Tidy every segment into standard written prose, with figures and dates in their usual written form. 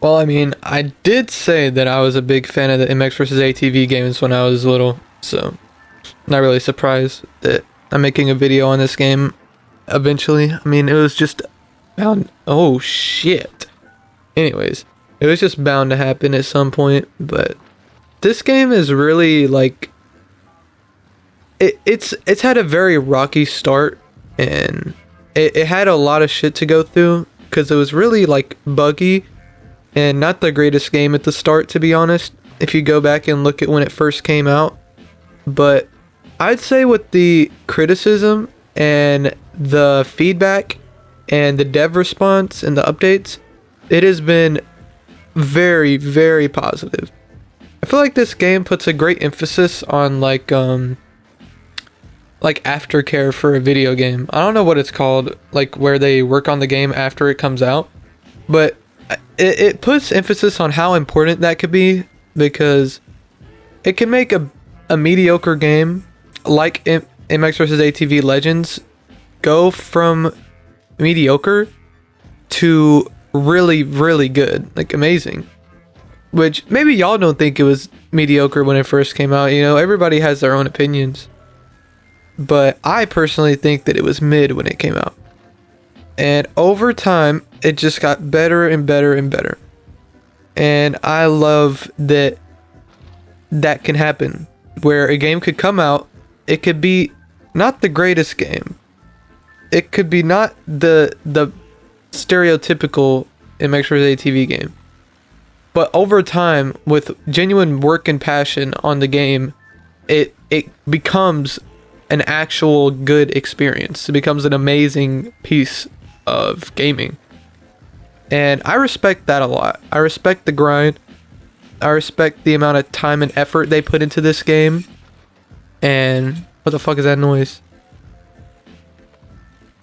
Well, I mean, I did say that I was a big fan of the MX versus ATV games when I was little, so not really surprised that I'm making a video on this game eventually. I mean, it was just bound. Oh shit. Anyways, it was just bound to happen at some point, but this game is really like it's had a very rocky start, and it had a lot of shit to go through because it was really like buggy and not the greatest game at the start, to be honest, if you go back and look at when it first came out. But I'd say with the criticism and the feedback and the dev response and the updates, it has been very, very positive. I feel like this game puts a great emphasis on like aftercare for a video game. I don't know what it's called, like where they work on the game after it comes out, but it puts emphasis on how important that could be, because it can make a mediocre game like MX vs ATV Legends go from mediocre to really, really good, like amazing. Which maybe y'all don't think it was mediocre when it first came out. You know, everybody has their own opinions. But I personally think that it was mid when it came out. And over time, it just got better and better and better. And I love that that can happen. Where a game could come out, it could be not the greatest game. It could be not the stereotypical MX vs ATV game. But over time, with genuine work and passion on the game, it becomes an actual good experience. It becomes an amazing piece of gaming. And I respect that a lot. I respect the grind. I respect the amount of time and effort they put into this game. And what the fuck is that noise?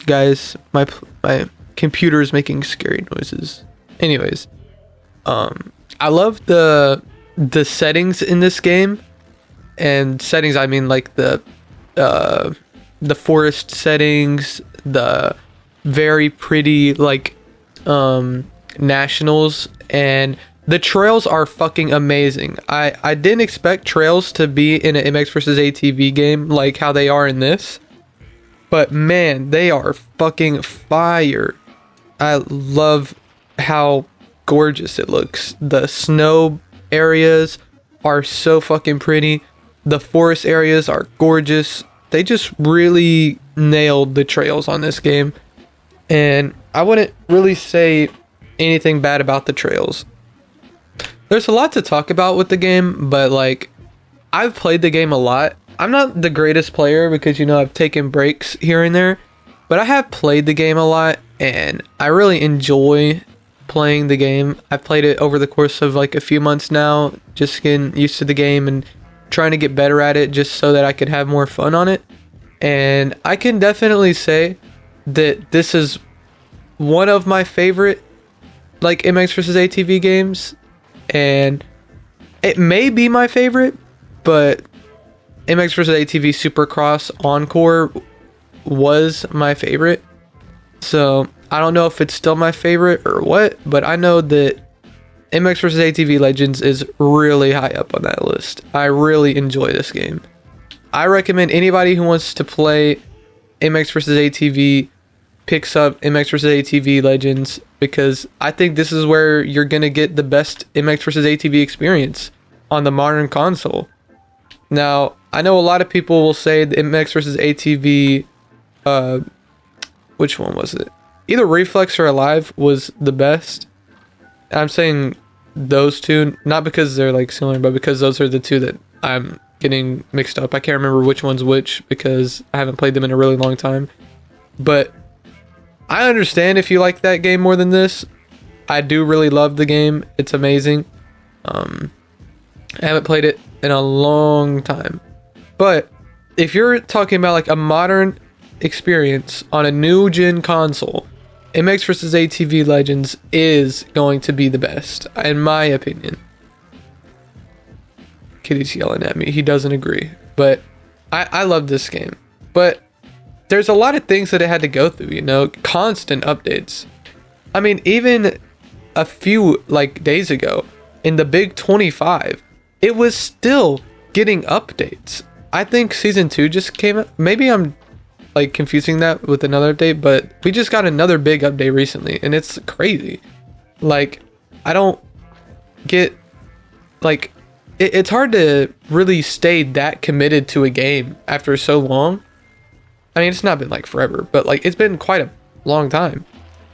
Guys, my computer is making scary noises. Anyways, I love the settings in this game. And settings, I mean like the forest settings, the very pretty like nationals, and the trails are fucking amazing. I didn't expect trails to be in an MX vs ATV game like how they are in this, but man, they are fucking fire. I love how gorgeous it looks. The snow areas are so fucking pretty. The forest areas are gorgeous. They just really nailed the trails on this game. And I wouldn't really say anything bad about the trails. There's a lot to talk about with the game, but like, I've played the game a lot. I'm not the greatest player because, you know, I've taken breaks here and there, but I have played the game a lot and I really enjoy playing the game. I've played it over the course of like a few months now, just getting used to the game and trying to get better at it just so that I could have more fun on it. And I can definitely say that this is one of my favorite like MX vs ATV games, and it may be my favorite, but MX vs ATV Supercross Encore was my favorite. So I don't know if it's still my favorite or what, but I know that MX vs ATV Legends is really high up on that list. I really enjoy this game. I recommend anybody who wants to play MX vs ATV picks up MX vs ATV Legends, because I think this is where you're gonna get the best MX vs ATV experience on the modern console. Now, I know a lot of people will say the MX vs ATV, which one was it? Either Reflex or Alive was the best. I'm saying those two, not because they're like similar, but because those are the two that I'm getting mixed up. I can't remember which one's which because I haven't played them in a really long time. But I understand if you like that game more than this. I do really love the game. It's amazing. I haven't played it in a long time. But if you're talking about like a modern experience on a new gen console, MX vs ATV Legends is going to be the best, in my opinion. Kitty's yelling at me. He doesn't agree. But I love this game. But there's a lot of things that it had to go through, you know, constant updates. I mean, even a few like days ago in the Big 25, it was still getting updates. I think season 2 just came out. Maybe I'm like confusing that with another update, but we just got another big update recently, and it's crazy. Like, I don't get, like, it's hard to really stay that committed to a game after so long. I mean, it's not been like forever, but like it's been quite a long time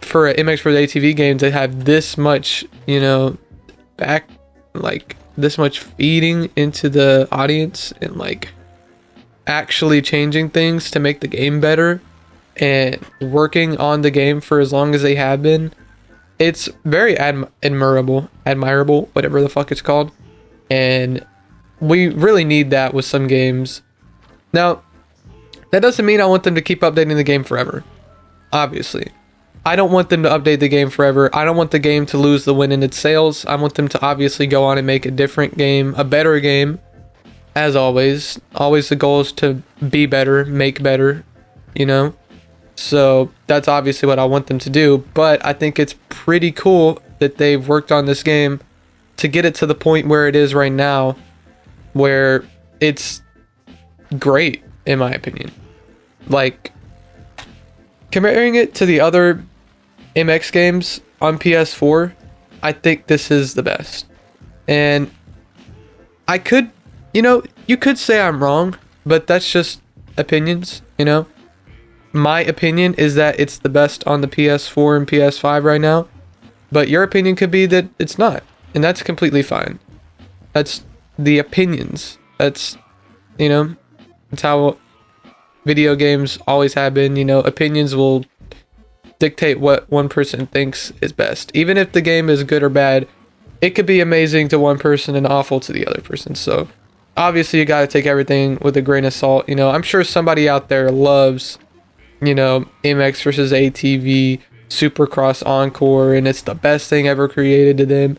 for an MX for the ATV game to have this much, you know, back, like this much feeding into the audience and like actually changing things to make the game better and working on the game for as long as they have been. It's very admirable, whatever the fuck it's called. And we really need that with some games. Now, that doesn't mean I want them to keep updating the game forever. Obviously. I don't want them to update the game forever. I don't want the game to lose the win in its sales. I want them to obviously go on and make a different game, a better game. As always. Always the goal is to be better, make better, you know? So that's obviously what I want them to do. But I think it's pretty cool that they've worked on this game to get it to the point where it is right now, where it's great, in my opinion. Like, comparing it to the other MX games on PS4, I think this is the best. And I could, you know, you could say I'm wrong, but that's just opinions, you know? My opinion is that it's the best on the PS4 and PS5 right now, but your opinion could be that it's not, and that's completely fine. That's the opinions. That's, you know, it's how video games always have been. You know, opinions will dictate what one person thinks is best. Even if the game is good or bad, it could be amazing to one person and awful to the other person. So obviously you got to take everything with a grain of salt. You know, I'm sure somebody out there loves, you know, MX versus ATV, Supercross Encore, and it's the best thing ever created to them.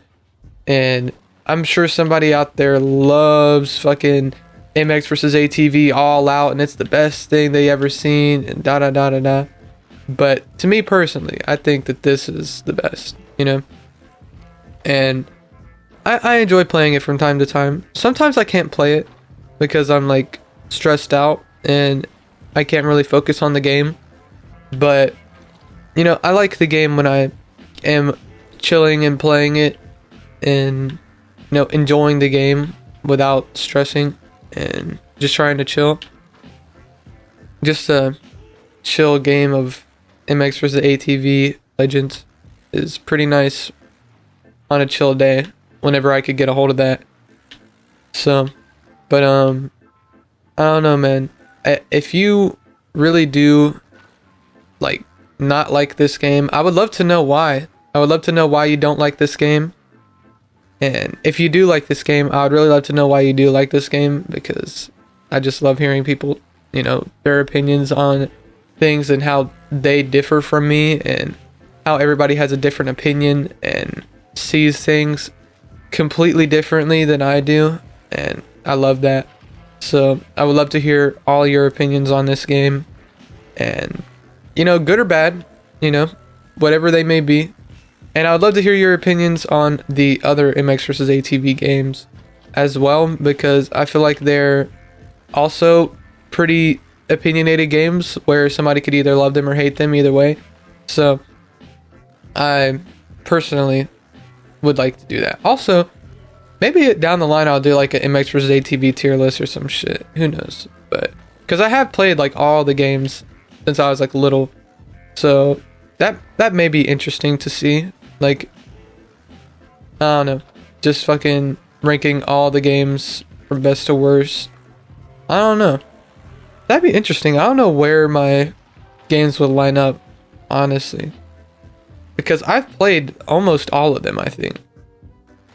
And I'm sure somebody out there loves fucking MX versus ATV All Out, and it's the best thing they ever seen, and da da da da da. But to me personally, I think that this is the best, you know? And I enjoy playing it from time to time. Sometimes I can't play it because I'm like stressed out and I can't really focus on the game. But, you know, I like the game when I am chilling and playing it and, you know, enjoying the game without stressing and just trying to chill. Just a chill game of MX vs ATV Legends is pretty nice on a chill day whenever I could get a hold of that. So, but I don't know, man. If you really do like not like this game, I would love to know why. I would love to know why you don't like this game. And if you do like this game, I would really love to know why you do like this game, because I just love hearing people, you know, their opinions on things and how they differ from me and how everybody has a different opinion and sees things completely differently than I do. And I love that. So I would love to hear all your opinions on this game, and, you know, good or bad, you know, whatever they may be. And I would love to hear your opinions on the other MX vs ATV games as well, because I feel like they're also pretty opinionated games where somebody could either love them or hate them either way. So I personally would like to do that. Also, maybe down the line I'll do like an MX vs ATV tier list or some shit. Who knows? But because I have played like all the games since I was like little, so that may be interesting to see. Like, I don't know, just fucking ranking all the games from best to worst. I don't know. That'd be interesting. I don't know where my games would line up, honestly, because I've played almost all of them, I think.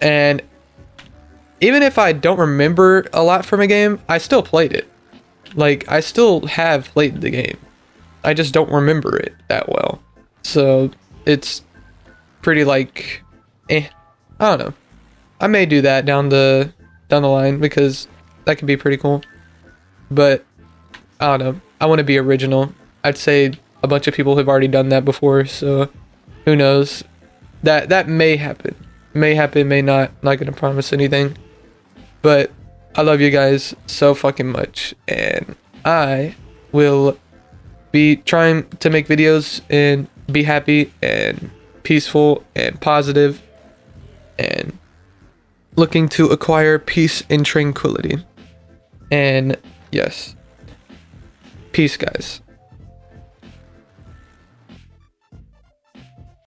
And even if I don't remember a lot from a game, I still played it. Like, I still have played the game. I just don't remember it that well. So it's pretty like, I don't know. I may do that down the line, because that could be pretty cool. But I don't know. I want to be original. I'd say a bunch of people have already done that before, so who knows? That may happen. May happen, may not. Not gonna promise anything. But I love you guys so fucking much. And I will be trying to make videos and be happy and peaceful and positive and looking to acquire peace and tranquility. And yes. Peace, guys.